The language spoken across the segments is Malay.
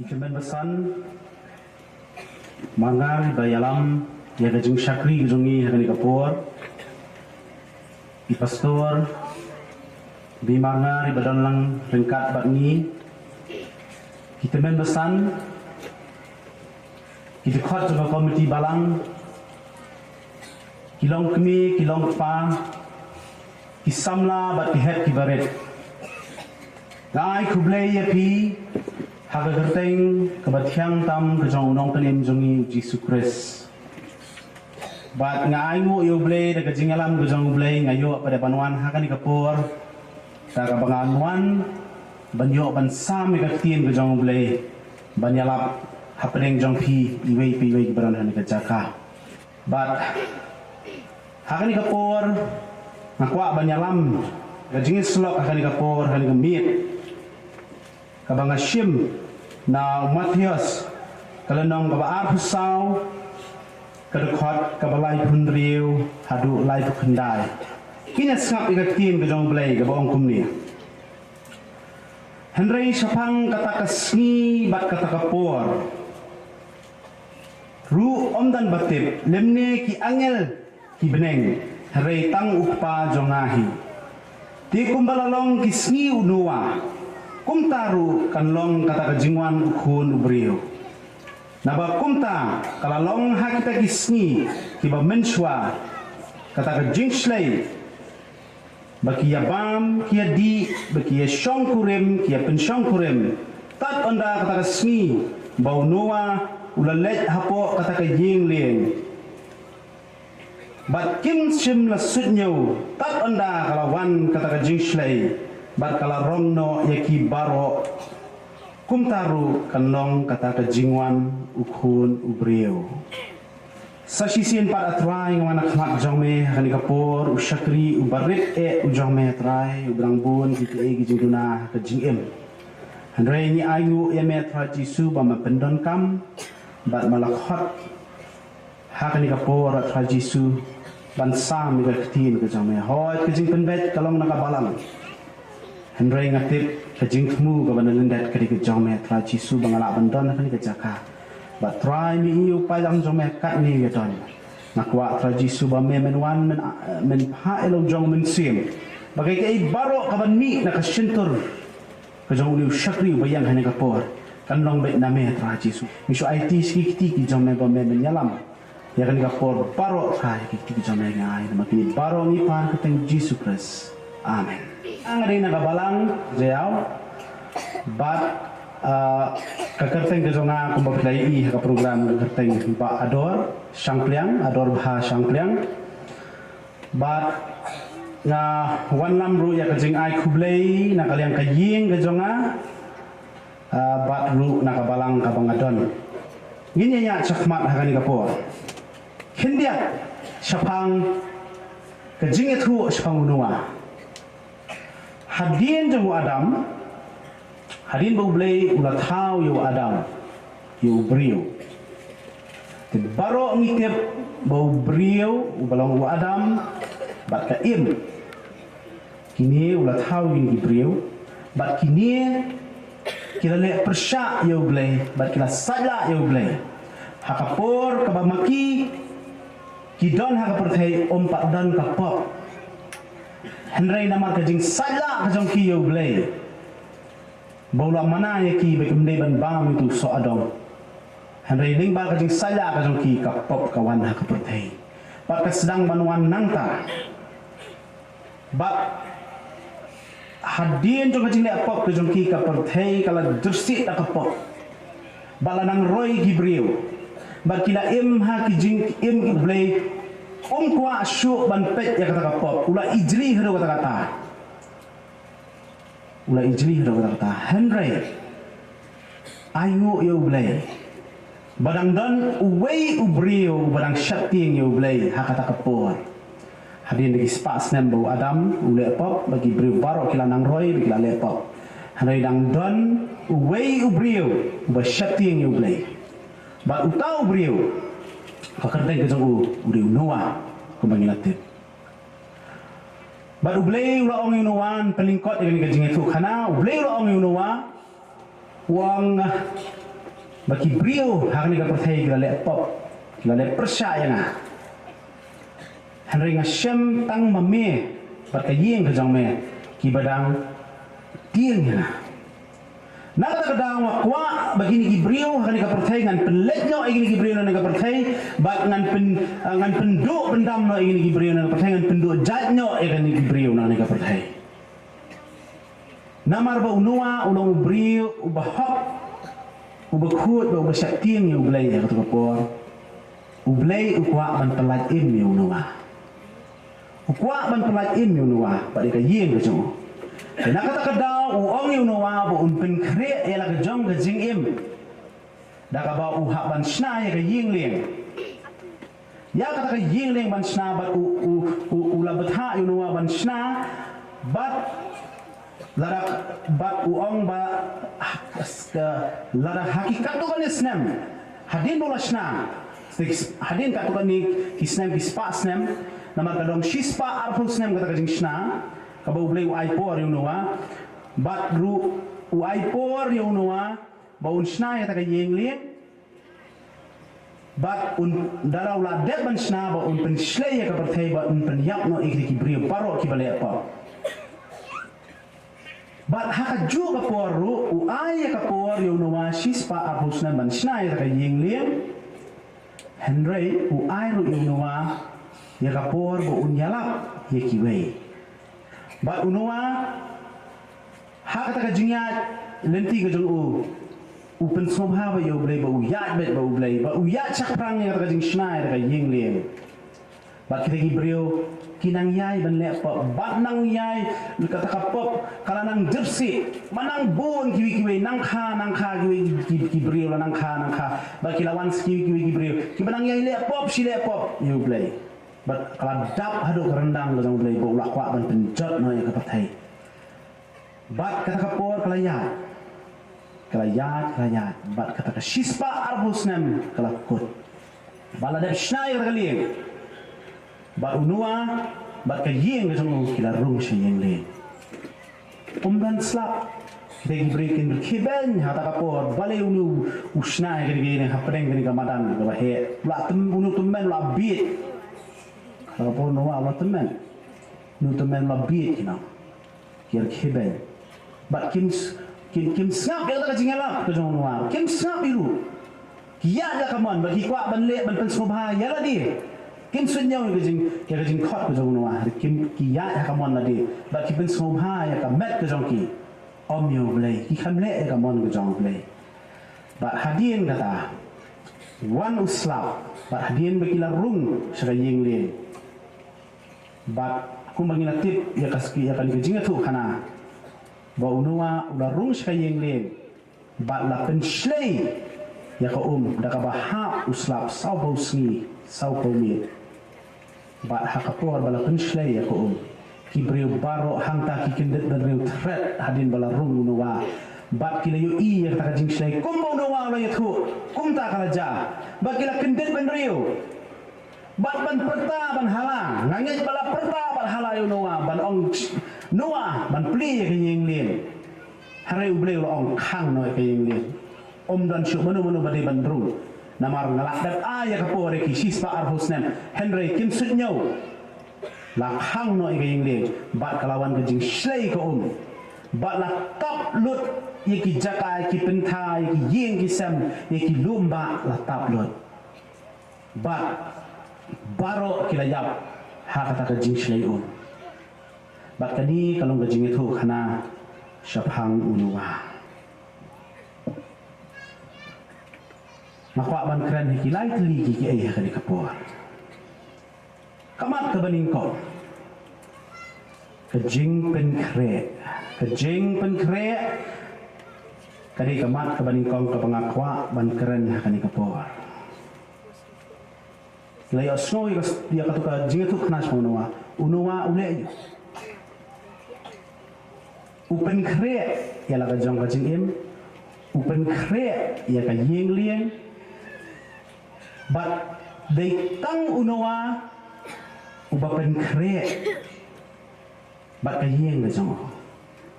Ikemen besan mangal bayalam ya gajung syakri gajungi hakani kapur I pastor bimangar ibadan lang ringkat batngi kita men besan kita khot juga komiti balang kilong kemi kilong pa kisamla bat kihet kibaret ngai kublai ya pi haga gerteng kebathiang tam kejong unong penim jongi Yesus Kristus bat ngai ngu yo blai da kejingalam kejong blai ngayo pada panuan hakani kapur ta kabanganuan banyo ban sam ka tien kejong blai banyalap hapeng jong pi iwei pi wei baran hani ka jaka bat hakani kapur nakwa banyalam kejingin slok hakani kapur hakani gemit kabang Hashim na Matius kalenong kabaar husau kadukot kabalai punriu hadu lai kendai kini sengap ikatin kejong belai kabaong kumni Henry sapang kata kesni bat kata kapur ru om dan batip lemne ki angel ki beneng Henry tang upa jongahi di kumbalalong kisni unua kumtaru kanlong kata kejingwan ukun ubriu naba kumta kalalong hakita kisni kiba menswa kata kejingslay baki yabam kia di baki ya syongkurim kia pensyongkurim tat onda kata kesni bau noa ulalet hapo kata kejing lieng bat kim sim lasutnyo tat onda kalawan kata kejingslay bat kala romno yaki baro kumtaru kanlong kata kejingwan ukun ubriu sasisin pat atrai ngwana khmat jongme hani kapur usyakri ubarit ujongme atrai ubrang bun kiti gijinguna kejingem handrai ni ayu eme atrai jisu bama pendon kam bat malakhot hakani kapur atrai jisu ban sam ga ktin kejongme hoy kejing penbet kalong nakabalang Henry ngatip kejing temu kaban lendat kadi kejong me tra jisu bangala bandon kani kejaka bat try mi iu payang jong me kat ni gadon nakwa tra jisu ba me menwan men ha elo jong men sim bagai kai baro kaban mi nakasintur kejong ulu syakri bayang hani kapor kanong bet na me tra jisu miso IT sikiti ki jong me ba me menyalam ya kani kapor baro tra ki jong me ngai makini baro ni pan keteng Yesus Kristus amen ang rin nakabalang jayaw bat kakerteng kejonga kumbaklai I ka program kakerteng ba ador sangkliang ador bah sangkliang bat nga wanlam ru ya kajing ai kublai nakaliang kaying kejonga bat ru nakabalang kabangadon ngini ya chakmat hakani kapor hindia syapang kajing itu syapang unua hadin jemu Adam hadin bau blai ulat hau yo Adam yo brio te baro ngikep bau brio ubalong Adam bat ka im kini ulat hau yo brio bat kini kila le persya yo blai bat kila sala yo blai hakapor kabamaki kidon hakaperthai ompat dan kapop Henry nama kajing sala kajong kiyo blay baulah mana ya ki bekumdai ban bam itu so adong Henry ning ba kajing sala kajong ki kapop kawan ha kaperthai pat sedang banuan nangta bat hadin jong kajing le pop kajong ki kaperthai kala dersi ta kapop balanang roy gibriu bat kila im ha kijing im blay kuwa syuk ban pet ya kata kapop ula ijli hero kata ula ijli hero kata Henry ayu yo blay badang don uwei ubrio badang syating yo blay hakata kapor hadin di spas nembo Adam ule pop bagi brio baro kila nang roy bagi le pop Henry dang don uwei ubrio ba syating yo blay ba utau ubrio kakerteng kejong uri Noah kumbang ilatip ba ublay ula ong inuwan pelingkot dengan kejing itu kana ublay ula ong inuwa wang bagi brio hang ni ka perthai kila le pop kila le percaya na Henry ngasem tang mame bat ka yeng ka jong me ki badang tieng na Nada kadang wakwa bagi ni Gibril kan ka perthai ngan penletnyo ay ni Gibril na ka perthai bat ngan penduk pendam no ay ni Gibril na ka perthai ngan penduk jatnyo ay ni Gibril na ka perthai Namar ba unua ulang Gibril ubahak ubakut ba ubasyak tieng yu blay ya ka por ublay ukwa ban pelat im yu unua ukwa ban pelat im yu unua ba ka yeng ka jong Nak kata kadau uang yang nawa bu unpen kre ela ke jong ke jing im. Dak ba u hak ban sna ya ke ying leng. Ya kata ke ying leng ban sna bat u la betha yang nawa ban sna bat larak bat uang ba larak hakikat tu kan islam. Hadin bola sna. Hadin kat tu kan ni islam kispa islam. Nama kadang shispa arfu islam kata ke jing sna. Kabau boleh uaipor yang nawa, bat ru uaipor yang nawa, baun sna yang tak yeng liang, bat darau la deb ban sna baun penslay yang kepercayai bat penyak no ikri beri parok kibalik apa. Bat hak juga kapor ru uai kapor yang nawa sispa arusna ban sna yang tak yeng liang, Henry uai ru yang nawa yang kapor baun yalap yang kiwei. Ba unua hak kata kajingat lenti kajung u pen somha ba yo blay ba u yat bet ba u blay ba u yat chak prang ya kajing snai ka ying liem ba kita gibreo kinang yai ban le pa ba nang yai kata kapop kala nang jersi manang bon kiwi nang kha kiwi gibreo la nang kha ba kilawan kiwi gibreo kibanang yai le pop si le pop yo blay But kalau dap haduk rendang dalam belai bau lakwak ban penjat no yang kepatai. Bat kata kapor kelayat. Bat kata ke shispa arbus nem kelakut. Bala dap shnai kalieng. Bat unua bat ke yeng ke jong kila rung si yeng leng. Dan slap kita diberikan berkiban hata kapor balai unu usnai ke gini hapeng ke gamadang ke bahe. La unu temen la bit. Kalau pun nawa Allah teman, nu teman lebih kina, kira kiban. But kim snap dia tak jingala ke jong nawa. Kim snap biru. Kia dah kaman bagi kuat ban le ban pensubha ya lah dia. Kim sunyau ke jing kot ke jong nawa. Kim kia dah kaman lah dia. Bagi pensubha ya kamet ke jong ki. Om yo blay, ki kam le ya kaman ke jong blay. But hadian kata, wan uslap. But hadian bagi larung sekayeng le. Bat kung manginatip ya kaski ya kali kejinga tu kana ba unua ularung sekayeng leng bat la penslay ya ka da ka baha uslap sau bau sni sau pumi bat hakapor bala penslay ya ka kibreu baro hangta ki kendet bereu threat hadin bala rung unua bat kila yo i ya ka jing slay kum ba unua la ya tu kum ta kala ja ba kila kendet bereu Bat ban perta ban halang, ngangit bala perta ban halayo noa ban ong noa ban pli ke yeng lien. Hari ublay ong kang no ke yeng lien. Dan syuk manu bade ban ru. Namar ngalak dat aya kapo reki sispa arhusnem. Henry kim sutnyau. La kang no ke yeng lien. Bat kalawan ke jing slay ke Bat la tap lut yeki jaka yeki penta yeki yeng kisam yeki lumba la tap lut. Bat baro kila yap hak kata kajing slayun bat kani kalau kajing itu kana syabhang unua makwa ban keren hikilai teli kiki ayah kali kapor kamat kebaningko kajing penkre kadi kamat kebaningko ke pengakwa ban keren kani kapor Layak snow dia kata jika tu kena semua unua ulai open create ya laga jong kajing im open create ya ka yeng lieng but they tang unua open create but ka yeng la jong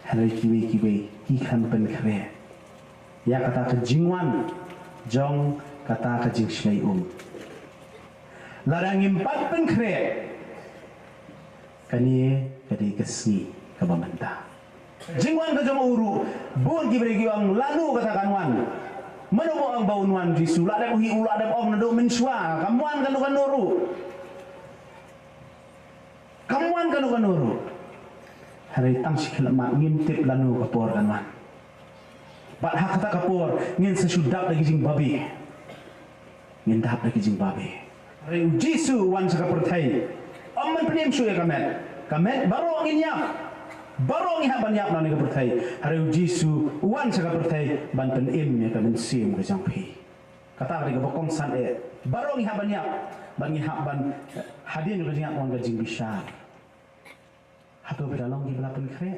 halai kiwi ki kan pen create ya kata kajingwan jong kata kajing shlai larang impat penkre kani kadi kesni kabamanta jingwan ka jong uru buon gibregi ang lalu katakan wan manobo ang baunwan Jisu ladem hi uladem om nado menswa kamuan kanu kanuru hari tang sikil mak ngintip lanu kapor kanwan bat hak kata kapor ngin sesudap lagi jing babi ngindap lagi jing babi hari Jisu wan saka pertai om men penim su ya kamet baru angin ya baru angin haban ya nani ka pertai hari Jisu wan saka pertai ban penim ya kamen sim ke jangpi kata lagi bokong san baru angin haban ya ban hadin ke jing wan ke jing bisar Hato beralong di belakang kre